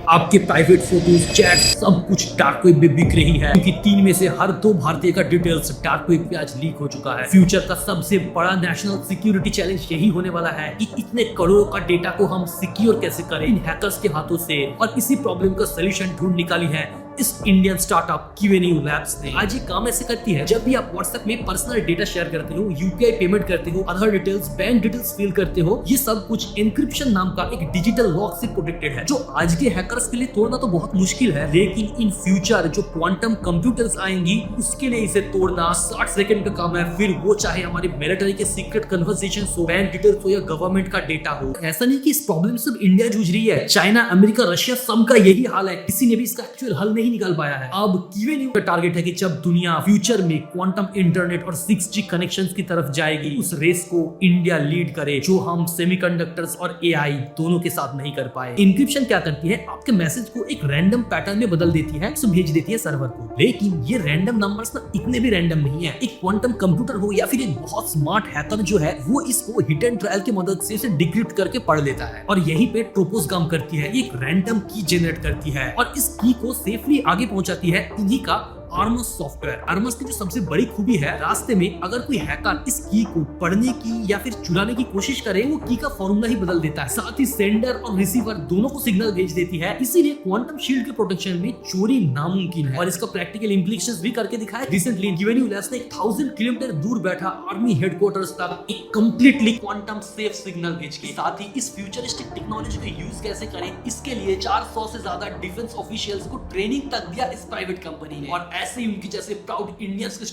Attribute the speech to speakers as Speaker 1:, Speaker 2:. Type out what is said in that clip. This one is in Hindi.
Speaker 1: आपके प्राइवेट फोटोज, चैट सब कुछ डार्क वेब में बिक रही है, क्योंकि 3 में से हर 2 भारतीय का डिटेल्स डार्क वेब पे आज लीक हो चुका है। फ्यूचर का सबसे बड़ा नेशनल सिक्योरिटी चैलेंज यही होने वाला है कि इतने करोड़ों का डेटा को हम सिक्योर कैसे करें इन हैकर्स के हाथों से। और इसी प्रॉब्लम का सोल्यूशन ढूंढ निकाली है इस इंडियन स्टार्टअप क्यूएनयू लैब्स ने। आज ये काम ऐसे करती है, जब भी आप व्हाट्सएप में पर्सनल डेटा शेयर करते हो, यूपीआई पेमेंट करते हो, आधार डिटेल्स, बैंक डिटेल्स फिल करते हो, ये सब कुछ एन्क्रिप्शन नाम का एक डिजिटल लॉक से प्रोटेक्टेड है, जो आज के हैकर्स के लिए तोड़ना तो बहुत मुश्किल है, लेकिन इन फ्यूचर जो क्वांटम कंप्यूटर्स आएंगी उसके लिए इसे तोड़ना 60 सेकंड का काम है। फिर वो चाहे हमारे मिलिट्री के सीक्रेट कन्वर्सेशन हो, बैंक डिटेल्स हो या गवर्नमेंट का डेटा हो। ऐसा नहीं कि इस प्रॉब्लम से इंडिया जूझ रही है, चाइना, अमेरिका, रशिया सबका यही हाल है, किसी ने भी इसका एक्चुअल हल नहीं निकाल पाया है। अब क्यूएनयू का टारगेट है कि जब दुनिया फ्यूचर में क्वांटम इंटरनेट और 6G कनेक्शंस की तरफ जाएगी, उस रेस को इंडिया लीड करे, जो हम सेमीकंडक्टर्स और एआई दोनों के साथ नहीं कर पाए। इंक्रिप्शन क्या करती है, आपके मैसेज को एक रैंडम पैटर्न में बदल देती है, भेज देती है सर्वर को। लेकिन ये रैंडम नंबर्स ना इतने भी रैंडम नहीं है। एक क्वांटम कंप्यूटर हो या फिर एक बहुत स्मार्ट हैकर जो है, वो इसको हिट एंड ट्रायल की मदद से इसे डिक्रिप्ट करके पढ़ लेता है और यहीं पे ट्रोपोस काम करती है, एक रैंडम की जनरेट करती है और इस की को सेफली आगे पहुंचाती है इन्हीं का आर्मस सॉफ्टवेयर। आर्मस की जो सबसे बड़ी खूबी है, रास्ते में अगर कोई हैकर इस की को पढ़ने की या फिर चुराने की कोशिश करे, वो की का फॉर्मूला ही बदल देता है, साथ ही सेंडर और रिसीवर दोनों को सिग्नल भेज देती है। इसीलिए क्वांटम शील्ड के प्रोटेक्शन में चोरी नामुमकिन है और इसका प्रैक्टिकल इम्प्लीकेशंस भी करके दिखाया। रिसेंटली क्यूएनयू लैब्स ने 1000 किलोमीटर दूर बैठा आर्मी हेडक्वार्टर्स तक एक कंप्लीटली क्वांटम सेफ सिग्नल भेज के, साथ ही इस फ्यूचरिस्टिक टेक्नोलॉजी का यूज कैसे करें, इसके लिए 400 से ज्यादा डिफेंस ऑफिशियल्स को ट्रेनिंग तक दिया इस प्राइवेट कंपनी ने। और ऐसे ही उनकी जैसे प्राउड इंडियंस के